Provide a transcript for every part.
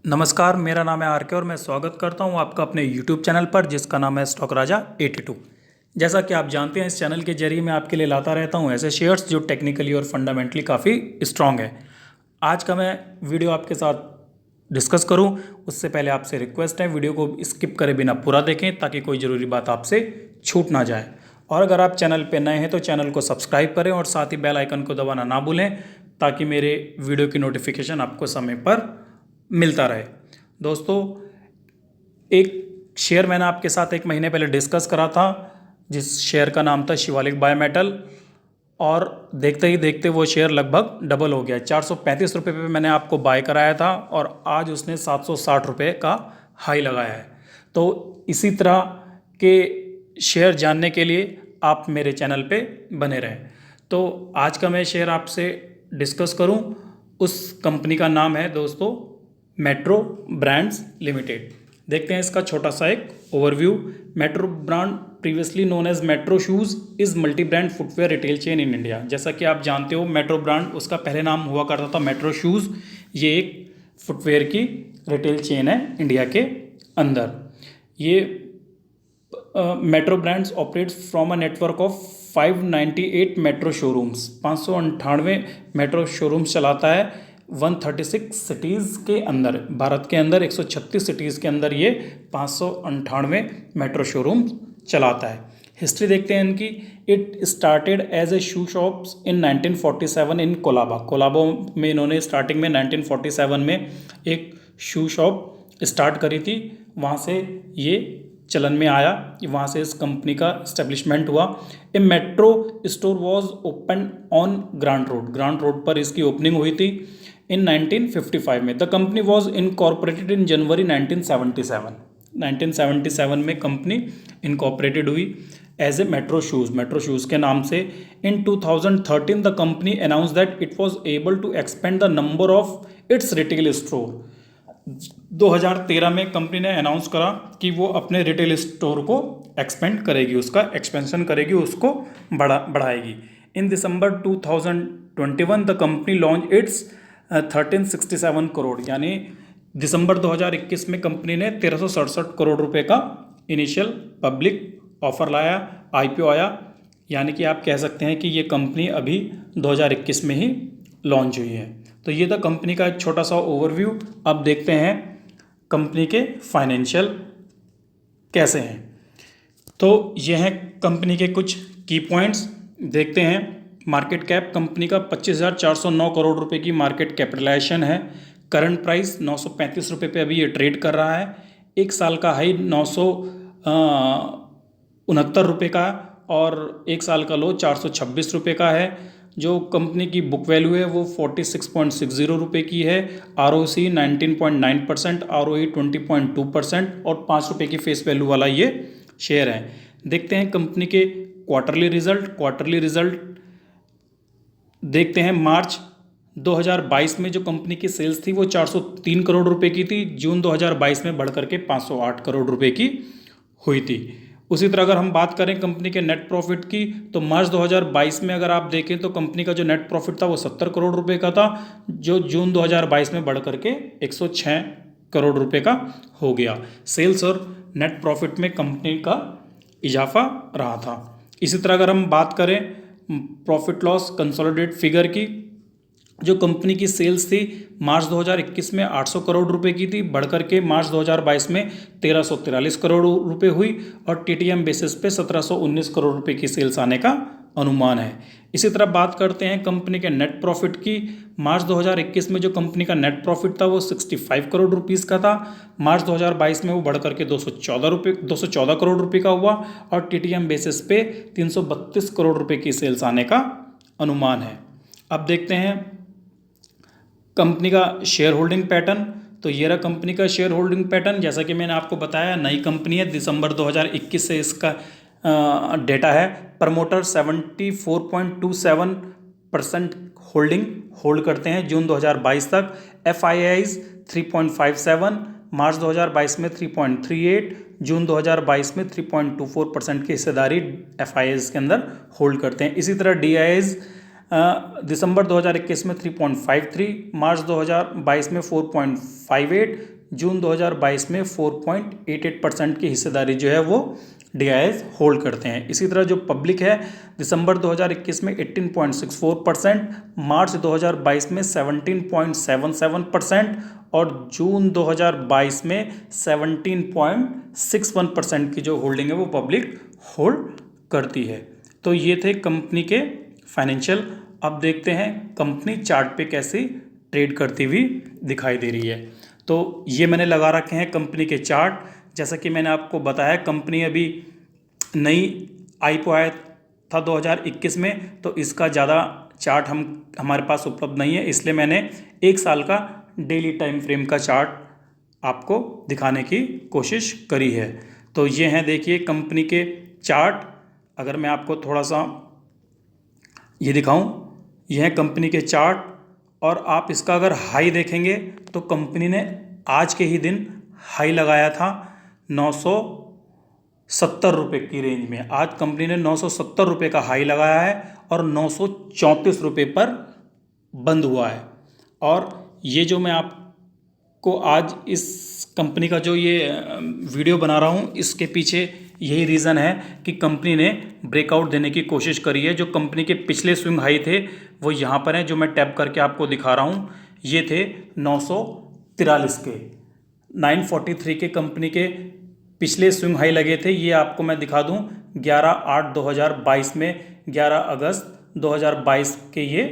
नमस्कार, मेरा नाम है आर के और मैं स्वागत करता हूं आपका अपने यूट्यूब चैनल पर जिसका नाम है स्टॉक राजा 82। जैसा कि आप जानते हैं, इस चैनल के जरिए मैं आपके लिए लाता रहता हूं ऐसे शेयर्स जो टेक्निकली और फंडामेंटली काफ़ी स्ट्रांग है। आज का मैं वीडियो आपके साथ डिस्कस करूं उससे पहले आपसे रिक्वेस्ट है, वीडियो को स्किप करे बिना पूरा देखें ताकि कोई ज़रूरी बात आपसे छूट ना जाए। और अगर आप चैनल पर नए हैं तो चैनल को सब्सक्राइब करें और साथ ही बेल आइकन को दबाना ना भूलें ताकि मेरे वीडियो की नोटिफिकेशन आपको समय पर मिलता रहे। दोस्तों, एक शेयर मैंने आपके साथ एक महीने पहले डिस्कस करा था जिस शेयर का नाम था शिवालिक बायोमेटल, और देखते ही देखते वो शेयर लगभग डबल हो गया। 435 रुपये पे मैंने आपको बाय कराया था और आज उसने 760 रुपये का हाई लगाया है। तो इसी तरह के शेयर जानने के लिए आप मेरे चैनल पे बने रहें। तो आज का मैं शेयर आपसे डिस्कस करूं, उस कंपनी का नाम है दोस्तों मेट्रो ब्रांड्स लिमिटेड। देखते हैं इसका छोटा सा एक overview. Metro brand previously known as Metro shoes is multi brand footwear retail chain in India. जैसा कि आप जानते हो, मेट्रो ब्रांड उसका पहले नाम हुआ करता था मेट्रो शूज़। ये एक फुटवेयर की रिटेल चेन है इंडिया के अंदर। ये metro brands operates from a network of 598 metro showrooms. 598 metro showrooms चलाता है 136 सिटीज़ के अंदर। भारत के अंदर 136 सिटीज़ के अंदर ये 598 मेट्रो शोरूम चलाता है। हिस्ट्री देखते हैं इनकी। It started as a shoe shops in 1947 in Colaba. Colaba में इन्होंने स्टार्टिंग में 1947 में एक शू शॉप स्टार्ट करी थी। वहाँ से ये चलन में आया, वहाँ से इस कंपनी का इस्टेब्लिशमेंट हुआ। A metro store was open on Grant Road. Grant Road पर इसकी ओपनिंग हुई थी इन 1955 में। The company was incorporated in January 1977। 1977 में कंपनी इनकॉर्पोरेटेड हुई as a Metro Shoes, Metro Shoes के नाम से। In 2013 the company announce that it was able to expand the number of its retail store. 2013 में company ने announce करा कि वो अपने रिटेल स्टोर को एक्सपेंड करेगी, उसका एक्सपेंशन करेगी, उसको बढ़ाएगी। इन दिसंबर 2021 the company launch its 1367 crore, यानी दिसंबर 2021 में कंपनी ने 1367 करोड़ रुपए का इनिशियल पब्लिक ऑफर लाया, आईपीओ आया। यानी कि आप कह सकते हैं कि ये कंपनी अभी 2021 में ही लॉन्च हुई है। तो ये था कंपनी का एक छोटा सा ओवरव्यू। अब देखते हैं कंपनी के फाइनेंशियल कैसे हैं। तो ये हैं कंपनी के कुछ की पॉइंट्स। देखते हैं। मार्केट कैप कंपनी का 25,409 करोड़ रुपए की मार्केट कैपिटलाइजेशन है। करंट प्राइस 935 रुपये पे अभी ये ट्रेड कर रहा है। एक साल का हाई 969 रुपये का और एक साल का लो 426 रुपये का है। जो कंपनी की बुक वैल्यू है वो 46.60 रुपये की है। ROC 19.9%, ROE 20.2% और 5 रुपये की फेस वैल्यू वाला ये शेयर है। देखते हैं कंपनी के क्वार्टरली रिजल्ट देखते हैं। मार्च 2022 में जो कंपनी की सेल्स थी वो 403 करोड़ रुपए की थी। जून 2022 में बढ़कर के 508 करोड़ रुपए की हुई थी। उसी तरह अगर हम बात करें कंपनी के नेट प्रॉफिट की, तो मार्च 2022 में अगर आप देखें तो कंपनी का जो नेट प्रॉफिट था वो 70 करोड़ रुपए का था, जो जून 2022 में बढ़कर के 106 करोड़ रुपए का हो गया। सेल्स और नेट प्रॉफिट में कंपनी का इजाफा रहा था। इसी तरह अगर हम बात करें प्रॉफिट लॉस कंसोलिडेटेड फिगर की, जो कंपनी की सेल्स थी मार्च 2021 में 800 करोड़ रुपए की थी, बढ़कर के मार्च 2022 में 1343 करोड़ रुपए हुई और टीटीएम बेसिस पे 1719 करोड़ रुपए की सेल्स आने का अनुमान है। इसी तरह बात करते हैं कंपनी के नेट प्रॉफिट की। मार्च 2021 में जो कंपनी का नेट प्रॉफिट था वो 65 करोड़ रुपीज़ का था। मार्च 2022 में वो बढ़कर के 214 करोड़ रुपये का हुआ और टीटीएम बेसिस पे 332 करोड़ रुपए की सेल्स आने का अनुमान है। अब देखते हैं कंपनी का शेयर होल्डिंग पैटर्न। तो ये रहा कंपनी का शेयर होल्डिंग पैटर्न। जैसा कि मैंने आपको बताया, नई कंपनी है, दिसंबर 2021 से इसका डेटा है। प्रमोटर 74.27% होल्ड करते हैं जून 2022 तक। FIIs 3.57, मार्च 2022 में 3.38, जून 2022 में 3.24% की हिस्सेदारी FIIs के अंदर होल्ड करते हैं। इसी तरह DIIs दिसंबर 2021 में 3.53, मार्च 2022 में 4.58, जून 2022 में 4.88% की हिस्सेदारी जो है वो DIIs होल्ड करते हैं। इसी तरह जो पब्लिक है, दिसंबर 2021 में 18.64%, मार्च 2022 में 17.77% और जून 2022 में 17.61% की जो होल्डिंग है वो पब्लिक होल्ड करती है। तो ये थे कंपनी के फाइनेंशियल। अब देखते हैं कंपनी चार्ट पे कैसे ट्रेड करती हुई दिखाई दे रही है। तो ये मैंने लगा रखे हैं कंपनी के चार्ट। जैसा कि मैंने आपको बताया, कंपनी अभी नई IPO आया था 2021 में, तो इसका ज़्यादा चार्ट हमारे पास उपलब्ध नहीं है, इसलिए मैंने 1 साल का डेली टाइम फ्रेम का चार्ट आपको दिखाने की कोशिश करी है। तो ये हैं, देखिए कंपनी के चार्ट। अगर मैं आपको थोड़ा सा ये दिखाऊं, यह है कंपनी के चार्ट, और आप इसका अगर हाई देखेंगे तो कंपनी ने आज के ही दिन हाई लगाया था 970 रुपये की रेंज में। आज कंपनी ने 970 रुपये का हाई लगाया है और 934 रुपये पर बंद हुआ है। और ये जो मैं आपको आज इस कंपनी का जो ये वीडियो बना रहा हूँ, इसके पीछे यही रीज़न है कि कंपनी ने ब्रेकआउट देने की कोशिश करी है। जो कंपनी के पिछले स्विंग हाई थे वो यहाँ पर हैं, जो मैं टैप करके आपको दिखा रहा हूँ। ये थे 943 के, 943 के कंपनी के पिछले स्विंग हाई लगे थे। ये आपको मैं दिखा दूँ, 11/8/2022 में, 11 अगस्त 2022 के ये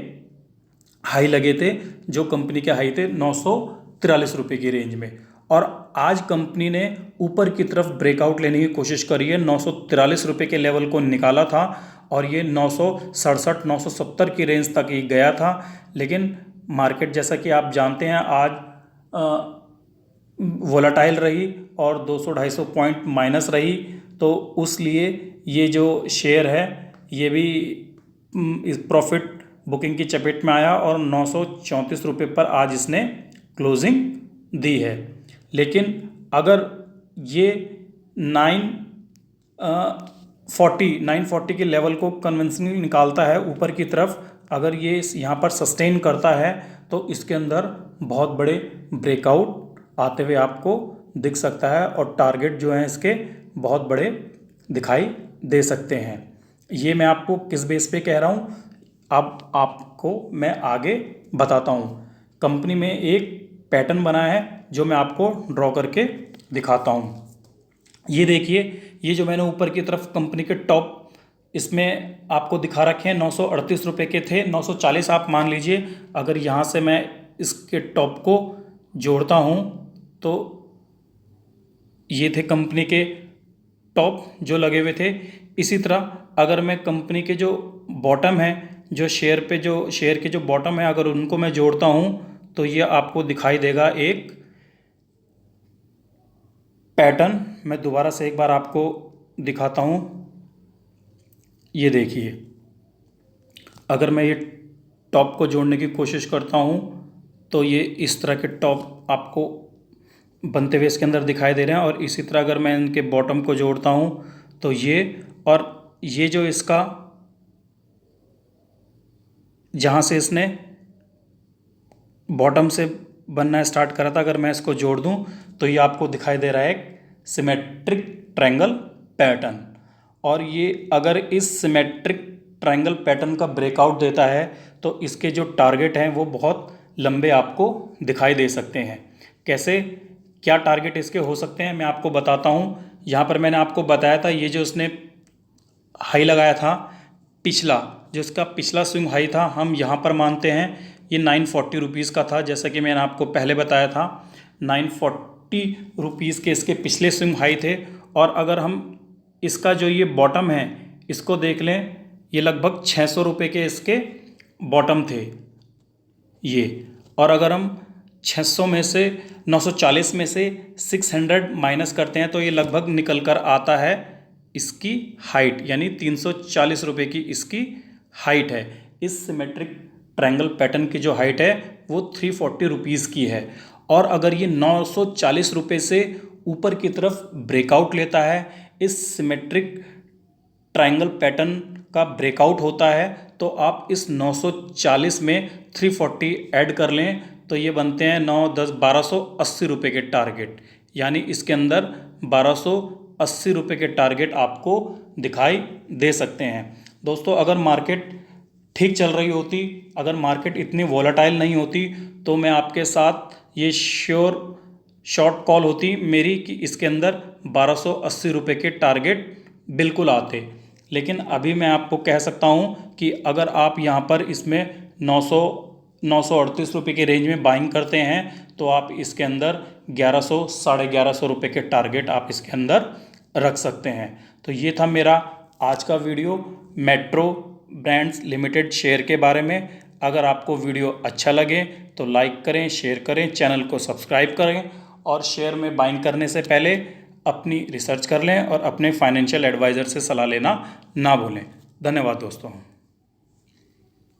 हाई लगे थे, जो कंपनी के हाई थे 943 रुपये की रेंज में। और आज कंपनी ने ऊपर की तरफ ब्रेकआउट लेने की कोशिश करी है। 943 रुपये के लेवल को निकाला था और ये 967 970 की रेंज तक ही गया था। लेकिन मार्केट, जैसा कि आप जानते हैं, आज वोलाटाइल रही और 200-250 पॉइंट माइनस रही, तो उस लिए ये जो शेयर है ये भी इस प्रॉफिट बुकिंग की चपेट में आया और 934 रुपये पर आज इसने क्लोजिंग दी है। लेकिन अगर ये 940 के लेवल को कन्विंसिंगली निकालता है ऊपर की तरफ, अगर ये यहाँ पर सस्टेन करता है तो इसके अंदर बहुत बड़े ब्रेकआउट आते हुए आपको दिख सकता है और टारगेट जो हैं इसके बहुत बड़े दिखाई दे सकते हैं। ये मैं आपको किस बेस पे कह रहा हूँ, अब आपको मैं आगे बताता हूँ। कंपनी में एक पैटर्न बना है जो मैं आपको ड्रॉ करके दिखाता हूँ। ये देखिए, ये जो मैंने ऊपर की तरफ कंपनी के टॉप इसमें आपको दिखा रखे हैं 938 रुपये के थे, 940 आप मान लीजिए। अगर यहाँ से मैं इसके टॉप को जोड़ता हूँ तो ये थे कंपनी के टॉप जो लगे हुए थे। इसी तरह अगर मैं कंपनी के जो बॉटम है, जो शेयर के जो बॉटम है, अगर उनको मैं जोड़ता हूँ तो ये आपको दिखाई देगा एक पैटर्न। मैं दोबारा से एक बार आपको दिखाता हूँ। ये देखिए, अगर मैं ये टॉप को जोड़ने की कोशिश करता हूँ तो ये इस तरह के टॉप आपको बनते हुए इसके अंदर दिखाई दे रहे हैं। और इसी तरह अगर मैं इनके बॉटम को जोड़ता हूँ तो ये, और ये जो इसका जहाँ से इसने बॉटम से बनना स्टार्ट करा था, अगर मैं इसको जोड़ दूं तो ये आपको दिखाई दे रहा है एक सिमेट्रिक ट्रायंगल पैटर्न। और ये अगर इस सिमेट्रिक ट्रायंगल पैटर्न का ब्रेकआउट देता है तो इसके जो टारगेट हैं वो बहुत लंबे आपको दिखाई दे सकते हैं। कैसे, क्या टारगेट इसके हो सकते हैं मैं आपको बताता हूँ। यहाँ पर मैंने आपको बताया था, ये जो उसने हाई लगाया था पिछला, जो इसका पिछला स्विंग हाई था, हम यहाँ पर मानते हैं ये 940 रुपीज़ का था। जैसा कि मैंने आपको पहले बताया था, 940 रुपीज़ के इसके पिछले स्विंग हाई थे। और अगर हम इसका जो ये बॉटम है इसको देख लें, ये लगभग 600 रुपये के इसके बॉटम थे ये। और अगर हम 600 में से 940 में से 600 माइनस करते हैं तो ये लगभग निकल कर आता है इसकी हाइट, यानी 340 रुपये की इसकी हाइट है। इस सिमेट्रिक ट्रायंगल पैटर्न की जो हाइट है वो 340 रुपीज़ की है। और अगर ये 940 रुपये से ऊपर की तरफ ब्रेकआउट लेता है, इस सिमेट्रिक ट्रायंगल पैटर्न का ब्रेकआउट होता है तो आप इस 940 में 340 ऐड कर लें तो ये बनते हैं 9 10 1280 रुपये के टारगेट। यानी इसके अंदर 1280 रुपये के टारगेट आपको दिखाई दे सकते हैं। दोस्तों अगर मार्केट ठीक चल रही होती, अगर मार्केट इतनी वॉलेटाइल नहीं होती तो मैं आपके साथ ये श्योर शॉर्ट कॉल होती मेरी कि इसके अंदर 1280 रुपये के टारगेट बिल्कुल आते। लेकिन अभी मैं आपको कह सकता हूँ कि अगर आप यहाँ पर इसमें 938 रुपये के रेंज में बाइंग करते हैं तो आप इसके अंदर 1100 साढ़े 1100 रुपये के टारगेट आप इसके अंदर रख सकते हैं। तो ये था मेरा आज का video metro brands limited share के बारे में। अगर आपको वीडियो अच्छा लगे तो लाइक करें, शेयर करें, चैनल को सब्सक्राइब करें और शेयर में बाइंग करने से पहले अपनी रिसर्च कर लें और अपने फाइनेंशियल एडवाइज़र से सलाह लेना ना भूलें। धन्यवाद दोस्तों।